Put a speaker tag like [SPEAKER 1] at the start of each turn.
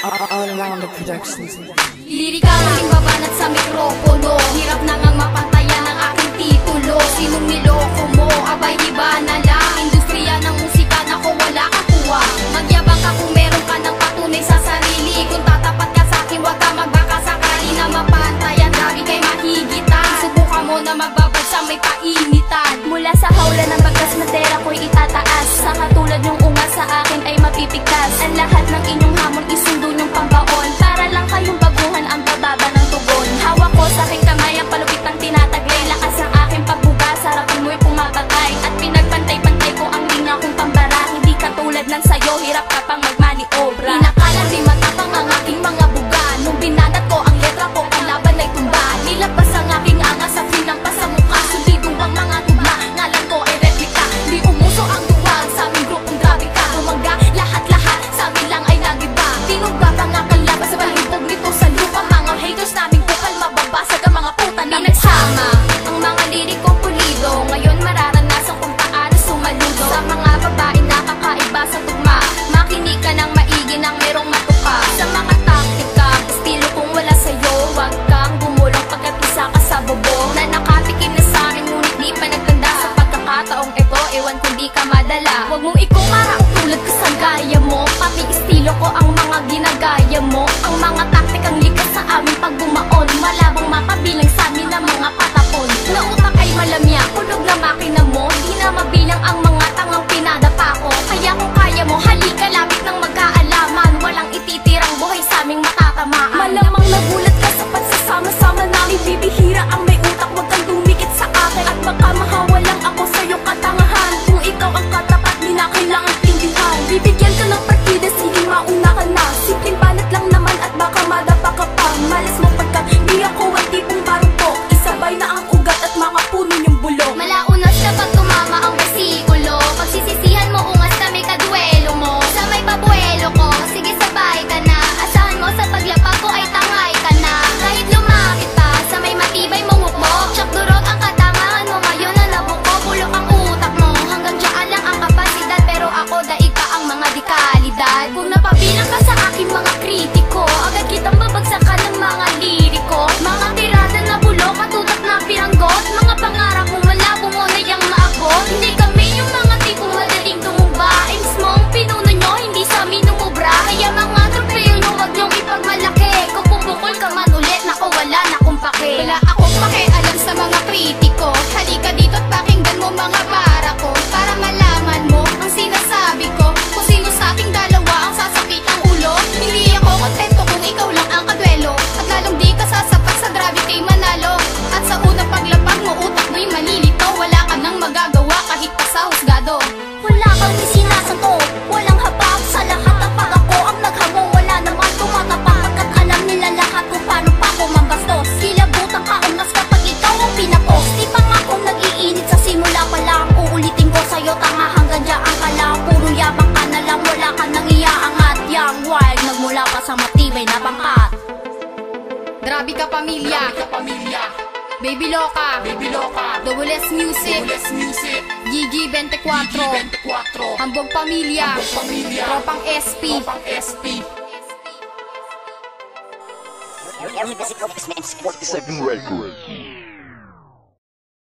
[SPEAKER 1] All around the productions.
[SPEAKER 2] Lirikal ang babanat sa mikropono. Hirap na ngang mapantayan ang aking titulo. Sinong niloko mo? Abay iba na lang. Industriya ng musika na ko wala kakuha. Magyabang ka kung meron ka ng patunay sa sarili. Kung tatapat ka sa akin, wag ka magbaka sakali na mapantayan. Grabe kay mahigitan. Subukan mo na magbabad sa may painitan.
[SPEAKER 3] Mula sa hawla ng bagas madera ko'y itataas. Sa katulad yung unga sa akin ay mapipigtas. Ang lahat ng inyong hamon isundo nyong pambaon. Para lang kayong baguhan ang bababa ng tugon. Hawak ko sa aking kamay ang palupit ng tinataglay. Lakas ang aking pagbuga, sarapin mo'y pumapatay. At pinagpantay-pantay ko ang linya kong pambara. Hindi katulad ng sayo, hirap ka pang magmaniobra. Inakalan di matapang ang aking mga buga. Nung binanat ko ang letra ko, kalaban ay tumba. Nilabas ang aking angas sa pinampas sa mukha. Sulido ang mga tugma, ngalan ko ay replika. Di umuso ang duwag sa aming grupong grabe ka. Umaga, lahat-lahat sa amin lang ay nagiba. Tinugba pa nga kalabas sa balibog nito sa lupa. Mga haters naming kupal, mababasag ang mga puta na nagsama. Ang mga liriko pulido, ngayon mararanasan kung paano sumaludo. Sa mga babae nakakaiba sa tugma, makinig ka ng maigi nang merong matuka. Sa mga taktika, estilo kung wala sa'yo, wag kang gumulong pagkat isa ka sa bubong. Na nakatikim na sa'kin ngunit di pa nagtanda. Sa pagkakataong ito, ewan kung di ka madala. Huwag mong ikumara o tulad ka sa gaya mo. Pati estilo ko ang mga ginagaya mo. Ang mga taktikang likas sa aming pagbumaon. Malabong mapabilang sa amin na mga patapon. Na utak ay malamya, kulog na makina mo. Di na mabilang ang mga tangang pinadapa ko. Kaya kung kaya mo, halika lapit ng magkaalaman. Walang ititirang buhay sa aming matatamaan. Malamang nagulat ka sa pagsasama-sama namin. Bibihira ang may utak, wag kang dumikit sa akin. At baka mahawa lang ako sa iyong katangahan. Kung ikaw ang katapat, di na kailangang tindihan. Bibigyan ka ng partida, sige mauna ka na. Simpleng banat lang naman at baka madapa ka pa. Malas mo pagkat di ako ang tipong barupok. Isabay na ang ugat at mga puno niyong bulok.
[SPEAKER 2] Malaunas kapag tumama ang basikulo. Pagsisisihan mo ungas na may kaduelo mo. Sa may pabuelo ko, sige sabay ka na. Asahan mo sa paglapag ko ay tangay ka na. Kahit lumapit pa sa may matibay mong hukbo. Tsak durot ang katangahan mo, ngayon na nabuko. Bulok ang utak mo, hanggang dyan lang ang kapasidad. Pero ako daig pa ang mga dikalidad. Kung napabilang ka sa aking mga kritiko, agad kitang babagsakan ng mga liriko. Mga tirada na bulok, katutak na piranggot. Mga pangarap mo malabong mo na yung maabot. Hindi kami yung mga tipong madaling tumumba. Aims mong pinuno nyo, hindi sa amin umubra. Kaya mga tropeyo nyo, wag nyong ipagmalaki. Kung pupukol ka man ulit, naku wala na kung pake. Wala akong pakialam sa mga kritiko. Halika dito at pakinggan mo mga para ko. Para malaman mo ang sinasabi ko. Kung sino sa ating dalawa ang sasakit ang ulo. Hindi ako kontento kung ikaw lang ang kadwelo. At lalong di ka sasapat sa grabe kay manalo. At sa unang paglapag mo, utak mo'y malilito. Wala ka nang magagawa kahit pa sa husgado.
[SPEAKER 3] Wala kang isinasanto, walang habang sa lahat ng pag ako ang naghamong. Wala naman tumatapak pagkat alam nila lahat kung paano pa ako mambastos. Kilabutan ka ungas kapag ikaw ang pinapos. Di pa nga akong nag-iinit sa simula pa lang. Uulitin ko sa'yo, tanga hanggang dyan ka lang. Puro yabang ka na lang, wala ka nang iaangat. Young wild, nagmula pa sa matibay na pangkat.
[SPEAKER 2] Grabe ka pamilya, Baby Loca, Double S Music, Gigi 24, Hambog Pamilya, Tropang SP.
[SPEAKER 4] Second record.